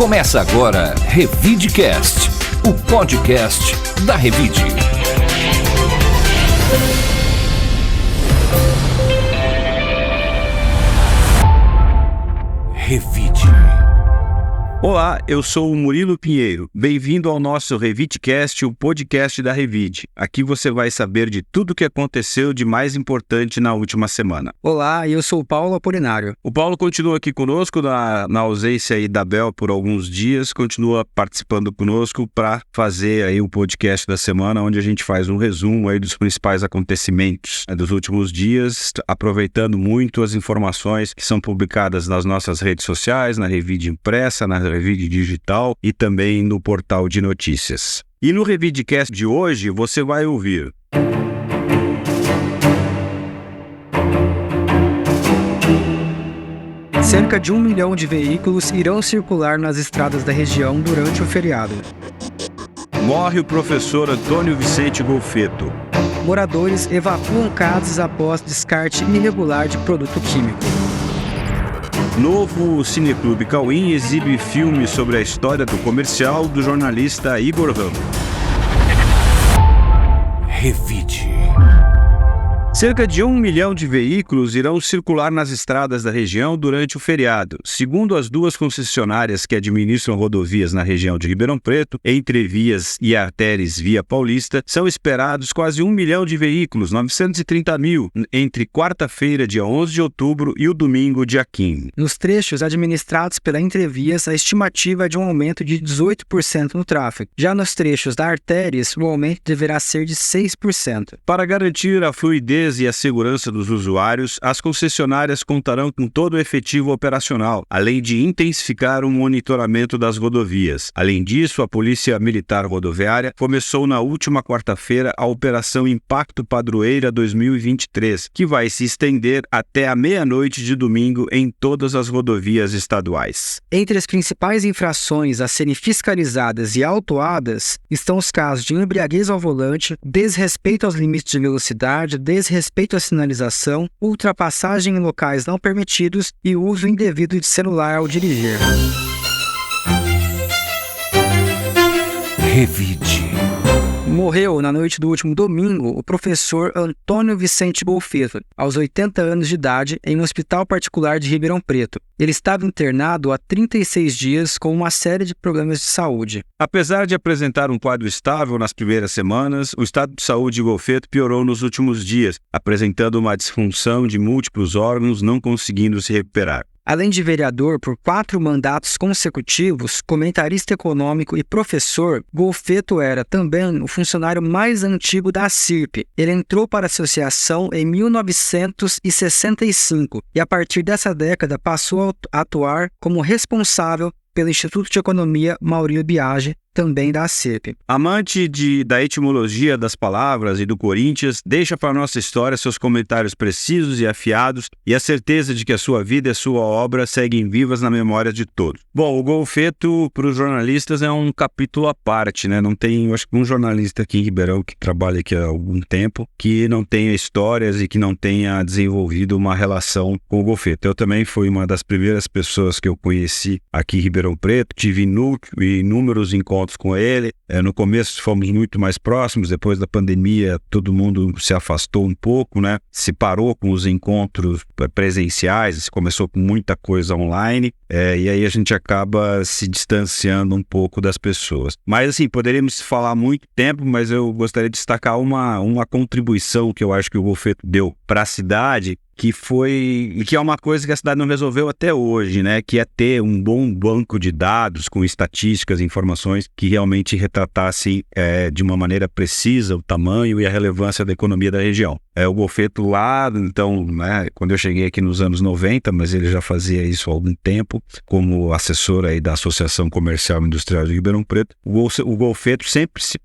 Começa agora Revidecast, o podcast da Revide. Revide. Olá, eu sou o Murilo Pinheiro. Bem-vindo ao nosso Revidecast, o podcast da Revide. Aqui você vai saber de tudo o que aconteceu de mais importante na última semana. Olá, eu sou o Paulo Apolinário. O Paulo continua aqui conosco na ausência aí da Bel por alguns dias, continua participando conosco para fazer aí o podcast da semana, onde a gente faz um resumo aí dos principais acontecimentos dos últimos dias, aproveitando muito as informações que são publicadas nas nossas redes sociais, na Revide Impressa, na Revide Digital e também no portal de notícias. E no Revidecast de hoje você vai ouvir: cerca de 1 milhão de veículos irão circular nas estradas da região durante o feriado. Morre o professor Antônio Vicente Golfetto. Moradores evacuam casas após descarte irregular de produto químico. Novo Cineclube Cauim exibe filme sobre a história do comercial do jornalista Igor Ramos. Revide. Cerca de 1 milhão de veículos irão circular nas estradas da região durante o feriado. Segundo as duas concessionárias que administram rodovias na região de Ribeirão Preto, entre vias e artérias Via Paulista, são esperados quase 1 milhão de veículos, 930 mil, entre quarta-feira, dia 11 de outubro, e o domingo, dia 15. Nos trechos administrados pela Entrevias, a estimativa é de um aumento de 18% no tráfego. Já nos trechos da artérias, o aumento deverá ser de 6%. Para garantir a fluidez e a segurança dos usuários, as concessionárias contarão com todo o efetivo operacional, além de intensificar o monitoramento das rodovias. Além disso, a Polícia Militar Rodoviária começou na última quarta-feira a Operação Impacto Padroeira 2023, que vai se estender até a meia-noite de domingo em todas as rodovias estaduais. Entre as principais infrações a serem fiscalizadas e autuadas estão os casos de embriaguez ao volante, desrespeito aos limites de velocidade, desrespeito à sinalização, ultrapassagem em locais não permitidos e uso indevido de celular ao dirigir. Revide. Morreu na noite do último domingo o professor Antônio Vicente Golfetto, aos 80 anos de idade, em um hospital particular de Ribeirão Preto. Ele estava internado há 36 dias com uma série de problemas de saúde. Apesar de apresentar um quadro estável nas primeiras semanas, o estado de saúde de Golfetto piorou nos últimos dias, apresentando uma disfunção de múltiplos órgãos, não conseguindo se recuperar. Além de vereador por 4 mandatos consecutivos, comentarista econômico e professor, Golfetto era também o funcionário mais antigo da CIRP. Ele entrou para a associação em 1965 e, a partir dessa década, passou a atuar como responsável pelo Instituto de Economia Maurílio Biagi, também da CIRP. Amante da etimologia das palavras e do Corinthians, deixa para a nossa história seus comentários precisos e afiados e a certeza de que a sua vida e a sua obra seguem vivas na memória de todos. Bom, o Golfetto, para os jornalistas, é um capítulo à parte, né? Não tem, eu acho que um jornalista aqui em Ribeirão que trabalha aqui há algum tempo que não tenha histórias e que não tenha desenvolvido uma relação com o Golfetto. Eu também fui uma das primeiras pessoas que eu conheci aqui em Ribeirão Preto, tive inúmeros encontros com ele. No começo fomos muito mais próximos, depois da pandemia todo mundo se afastou um pouco, né? Se parou com os encontros presenciais, começou com muita coisa online, e aí a gente acaba se distanciando um pouco das pessoas. Mas assim, poderíamos falar muito tempo, mas eu gostaria de destacar uma contribuição que eu acho que o Golfetto deu para a cidade, que é uma coisa que a cidade não resolveu até hoje, né? Que é ter um bom banco de dados com estatísticas e informações que realmente retratassem de uma maneira precisa o tamanho e a relevância da economia da região. O Golfetto lá, então, né, quando eu cheguei aqui nos anos 90, mas ele já fazia isso há algum tempo, como assessor aí da Associação Comercial e Industrial de Ribeirão Preto, o Golfetto sempre se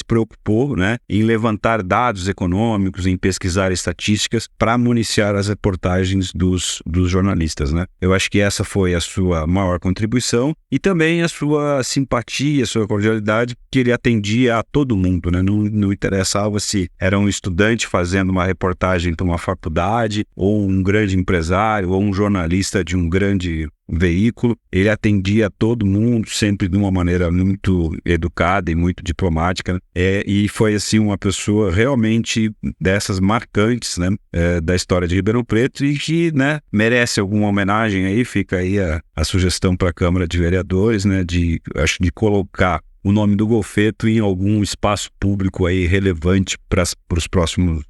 preocupou, né, em levantar dados econômicos, em pesquisar estatísticas para municiar as reportagens dos jornalistas, né? Eu acho que essa foi a sua maior contribuição e também a sua simpatia, a sua cordialidade, que ele atendia a todo mundo, né? Não interessava se era um estudante fazendo uma reportagem para uma faculdade, ou um grande empresário, ou um jornalista de um grande veículo. Ele atendia todo mundo, sempre de uma maneira muito educada e muito diplomática, e foi assim uma pessoa realmente dessas marcantes, né, da história de Ribeirão Preto e que, né, merece alguma homenagem aí. Fica aí a sugestão para a Câmara de Vereadores, né, de colocar o nome do Golfeto em algum espaço público aí relevante para os próximos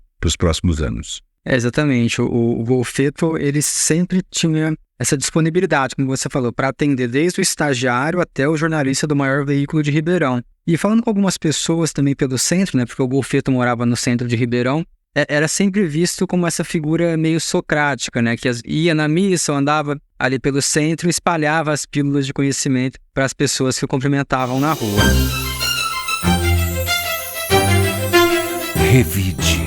anos. Exatamente. O Golfeto, ele sempre tinha essa disponibilidade, como você falou, para atender desde o estagiário até o jornalista do maior veículo de Ribeirão. E falando com algumas pessoas também pelo centro, né, porque o Golfeto morava no centro de Ribeirão, era sempre visto como essa figura meio socrática, né, que ia na missa ou andava ali pelo centro e espalhava as pílulas de conhecimento para as pessoas que o cumprimentavam na rua. Revide.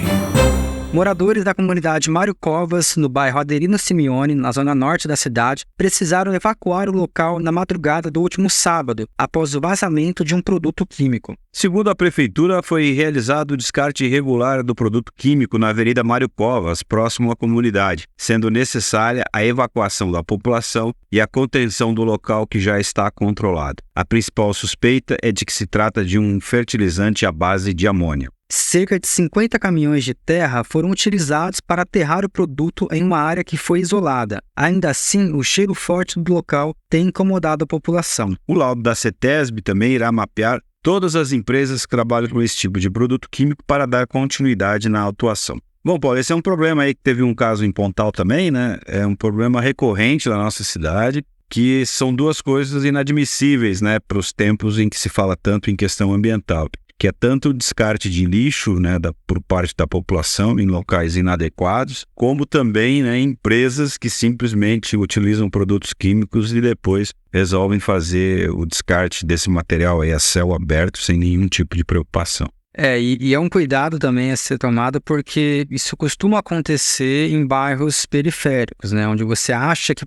Moradores da comunidade Mário Covas, no bairro Adelino Simeone, na zona norte da cidade, precisaram evacuar o local na madrugada do último sábado, após o vazamento de um produto químico. Segundo a Prefeitura, foi realizado o descarte irregular do produto químico na Avenida Mário Covas, próximo à comunidade, sendo necessária a evacuação da população e a contenção do local que já está controlado. A principal suspeita é de que se trata de um fertilizante à base de amônia. Cerca de 50 caminhões de terra foram utilizados para aterrar o produto em uma área que foi isolada. Ainda assim, o cheiro forte do local tem incomodado a população. O laudo da CETESB também irá mapear todas as empresas que trabalham com esse tipo de produto químico para dar continuidade na atuação. Bom, Paulo, esse é um problema aí que teve um caso em Pontal também, né? É um problema recorrente na nossa cidade, que são duas coisas inadmissíveis, né, para os tempos em que se fala tanto em questão ambiental, que é tanto o descarte de lixo, né, por parte da população em locais inadequados, como também, né, empresas que simplesmente utilizam produtos químicos e depois resolvem fazer o descarte desse material aí a céu aberto sem nenhum tipo de preocupação. E é um cuidado também a ser tomado, porque isso costuma acontecer em bairros periféricos, né, onde você acha que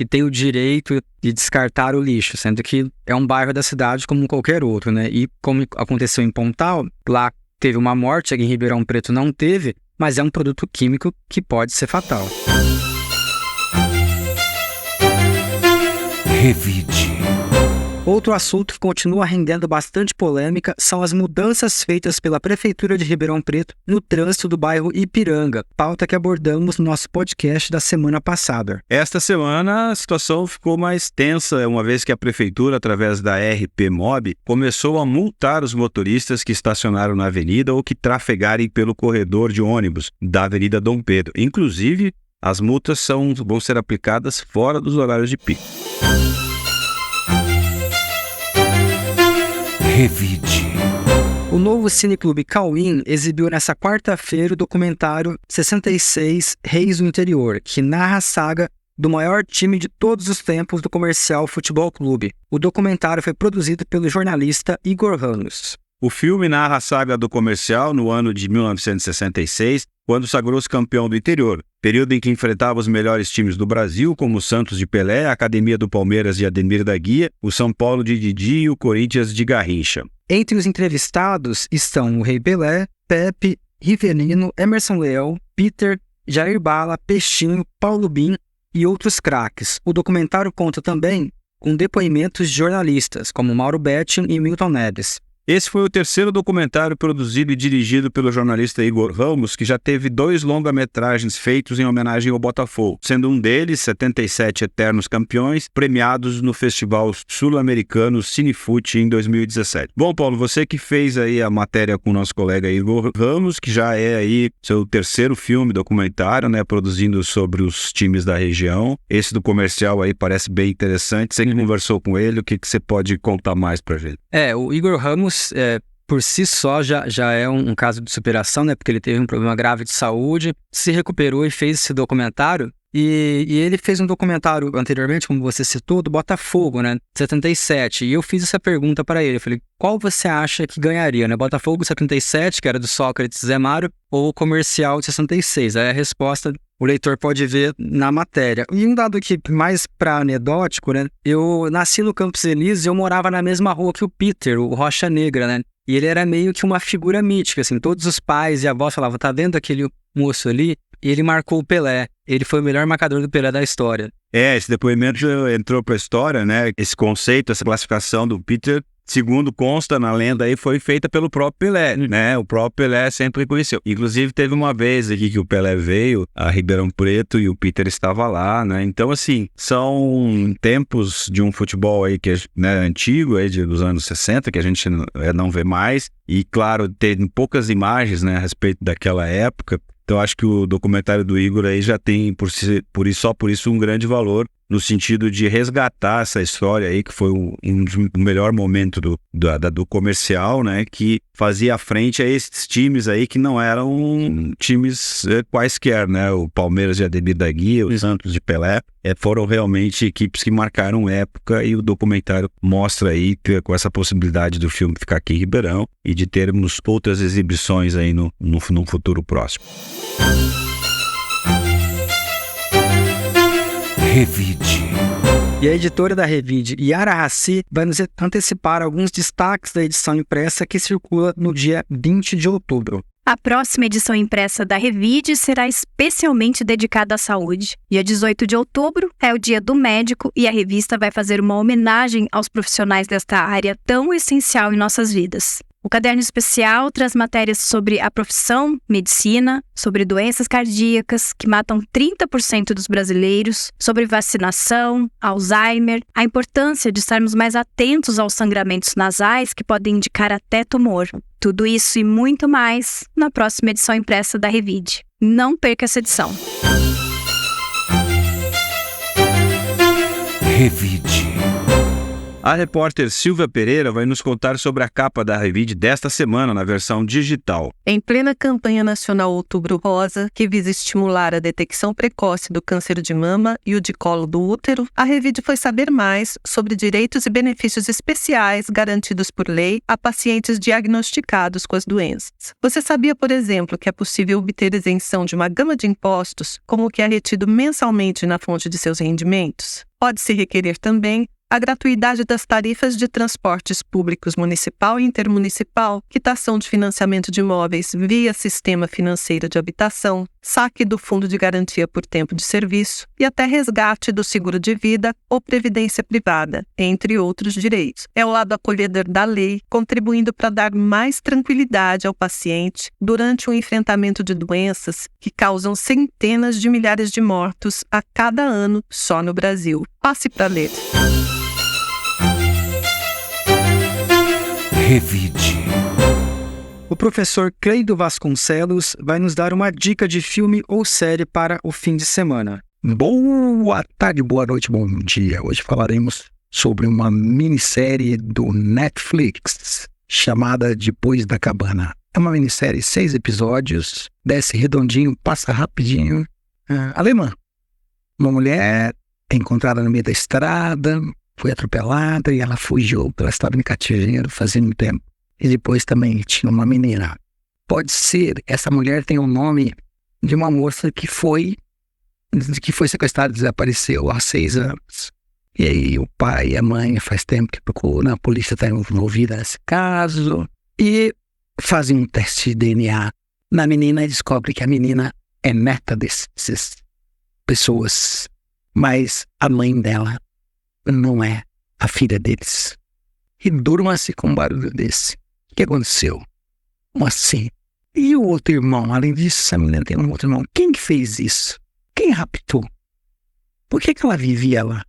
tem o direito de descartar o lixo, sendo que é um bairro da cidade como qualquer outro, né? E como aconteceu em Pontal, lá teve uma morte, aqui em Ribeirão Preto não teve, mas é um produto químico que pode ser fatal. Revide. Outro assunto que continua rendendo bastante polêmica são as mudanças feitas pela Prefeitura de Ribeirão Preto no trânsito do bairro Ipiranga, pauta que abordamos no nosso podcast da semana passada. Esta semana a situação ficou mais tensa, uma vez que a Prefeitura, através da RP Mob, começou a multar os motoristas que estacionaram na avenida ou que trafegarem pelo corredor de ônibus da Avenida Dom Pedro. Inclusive, as multas vão ser aplicadas fora dos horários de pico. Revide. O novo Cineclube Cauim exibiu nesta quarta-feira o documentário 66 Reis do Interior, que narra a saga do maior time de todos os tempos do Comercial Futebol Clube. O documentário foi produzido pelo jornalista Igor Ramos. O filme narra a saga do Comercial no ano de 1966, quando sagrou-se campeão do interior, período em que enfrentava os melhores times do Brasil, como o Santos de Pelé, a Academia do Palmeiras de Ademir da Guia, o São Paulo de Didi e o Corinthians de Garrincha. Entre os entrevistados estão o Rei Pelé, Pepe, Rivelino, Emerson Leão, Peter, Jair Bala, Peixinho, Paulo Bin e outros craques. O documentário conta também com depoimentos de jornalistas, como Mauro Betting e Milton Neves. Esse foi o terceiro documentário produzido e dirigido pelo jornalista Igor Ramos, que já teve 2 longa-metragens feitos em homenagem ao Botafogo, sendo um deles 77 Eternos Campeões, premiados no Festival Sul-Americano Cinefute em 2017. Bom, Paulo, você que fez aí a matéria com o nosso colega Igor Ramos, que já é aí seu terceiro filme documentário, né, produzindo sobre os times da região. Esse do Comercial aí parece bem interessante. Você que conversou com ele, o que você pode contar mais pra gente? O Igor Ramos, por si só, já é um caso de superação, né? Porque ele teve um problema grave de saúde, se recuperou e fez esse documentário. E ele fez um documentário anteriormente, como você citou, do Botafogo, né? 77. E eu fiz essa pergunta para ele. Eu falei, qual você acha que ganharia, né? Botafogo 77, que era do Sócrates Zé Mário, ou o Comercial de 66? Aí a resposta o leitor pode ver na matéria. E um dado aqui mais para anedótico, né? Eu nasci no Campos Elíseos e eu morava na mesma rua que o Peter, o Rocha Negra, né? E ele era meio que uma figura mítica, assim. Todos os pais e avós falavam, tá vendo aquele moço ali? E ele marcou o Pelé. Ele foi o melhor marcador do Pelé da história. Esse depoimento entrou para a história, né? Esse conceito, essa classificação do Peter, segundo consta na lenda aí, foi feita pelo próprio Pelé, né? O próprio Pelé sempre reconheceu. Inclusive, teve uma vez aqui que o Pelé veio a Ribeirão Preto e o Peter estava lá, né? Então, assim, são tempos de um futebol aí que, né, antigo, aí dos anos 60, que a gente não vê mais. E, claro, tem poucas imagens, né, a respeito daquela época. Então, acho que o documentário do Igor aí já tem, só por isso, um grande valor, no sentido de resgatar essa história aí, que foi o melhor momento do comercial, né, que fazia frente a esses times aí que não eram times quaisquer, né, o Palmeiras de Ademir da Guia, o Santos de Pelé, foram realmente equipes que marcaram época, e o documentário mostra aí, com essa possibilidade do filme ficar aqui em Ribeirão e de termos outras exibições aí no futuro próximo. Revide. E a editora da Revide, Yara Hassi, vai nos antecipar alguns destaques da edição impressa que circula no dia 20 de outubro. A próxima edição impressa da Revide será especialmente dedicada à saúde. Dia 18 de outubro é o Dia do Médico e a revista vai fazer uma homenagem aos profissionais desta área tão essencial em nossas vidas. O caderno especial traz matérias sobre a profissão, medicina, sobre doenças cardíacas que matam 30% dos brasileiros, sobre vacinação, Alzheimer, a importância de estarmos mais atentos aos sangramentos nasais que podem indicar até tumor. Tudo isso e muito mais na próxima edição impressa da Revide. Não perca essa edição. Revide. A repórter Silvia Pereira vai nos contar sobre a capa da Revide desta semana na versão digital. Em plena campanha nacional Outubro Rosa, que visa estimular a detecção precoce do câncer de mama e o de colo do útero, a Revide foi saber mais sobre direitos e benefícios especiais garantidos por lei a pacientes diagnosticados com as doenças. Você sabia, por exemplo, que é possível obter isenção de uma gama de impostos, como o que é retido mensalmente na fonte de seus rendimentos? Pode-se requerer também a gratuidade das tarifas de transportes públicos municipal e intermunicipal, quitação de financiamento de imóveis via sistema financeiro de habitação, saque do fundo de garantia por tempo de serviço e até resgate do seguro de vida ou previdência privada, entre outros direitos. É o lado acolhedor da lei, contribuindo para dar mais tranquilidade ao paciente durante o enfrentamento de doenças que causam centenas de milhares de mortos a cada ano só no Brasil. Passe para ler. Revide. O professor Cleido Vasconcelos vai nos dar uma dica de filme ou série para o fim de semana. Boa tarde, boa noite, bom dia. Hoje falaremos sobre uma minissérie do Netflix chamada Depois da Cabana. É uma minissérie, 6 episódios, desce redondinho, passa rapidinho. Alemã. Uma mulher é encontrada no meio da estrada, foi atropelada e ela fugiu, ela estava em cativeiro fazia um tempo. E depois também tinha uma menina. Pode ser, essa mulher tem o nome de uma moça que foi sequestrada, desapareceu há 6 anos. E aí o pai e a mãe faz tempo que procuram, a polícia está envolvida nesse caso. E fazem um teste de DNA na menina e descobre que a menina é neta dessas pessoas. Mas a mãe dela não é a filha deles. E durma-se com um barulho desse. O que aconteceu? Como assim? E o outro irmão? Além disso, essa menina tem um outro irmão. Quem que fez isso? Quem raptou? Por que ela vivia lá?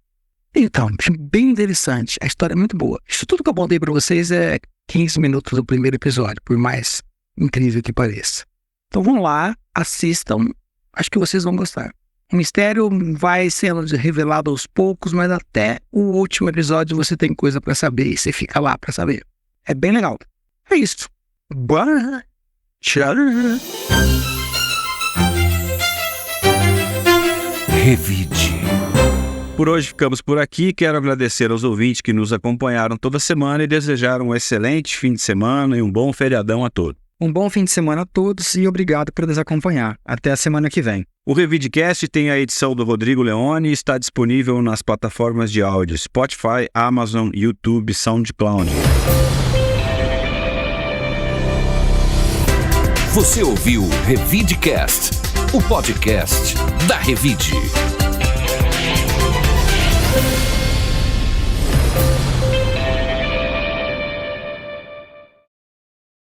Então, bem interessante. A história é muito boa. Isso tudo que eu contei para vocês é 15 minutos do primeiro episódio, por mais incrível que pareça. Então vão lá, assistam. Acho que vocês vão gostar. O mistério vai sendo revelado aos poucos, mas até o último episódio você tem coisa pra saber e você fica lá pra saber. É bem legal. É isso. Boa. Tchau. Revide. Por hoje ficamos por aqui. Quero agradecer aos ouvintes que nos acompanharam toda semana e desejar um excelente fim de semana e um bom feriadão a todos. Um bom fim de semana a todos e obrigado por nos acompanhar. Até a semana que vem. O Revidecast tem a edição do Rodrigo Leone e está disponível nas plataformas de áudio Spotify, Amazon, YouTube, SoundCloud. Você ouviu Revidecast, o podcast da Revide.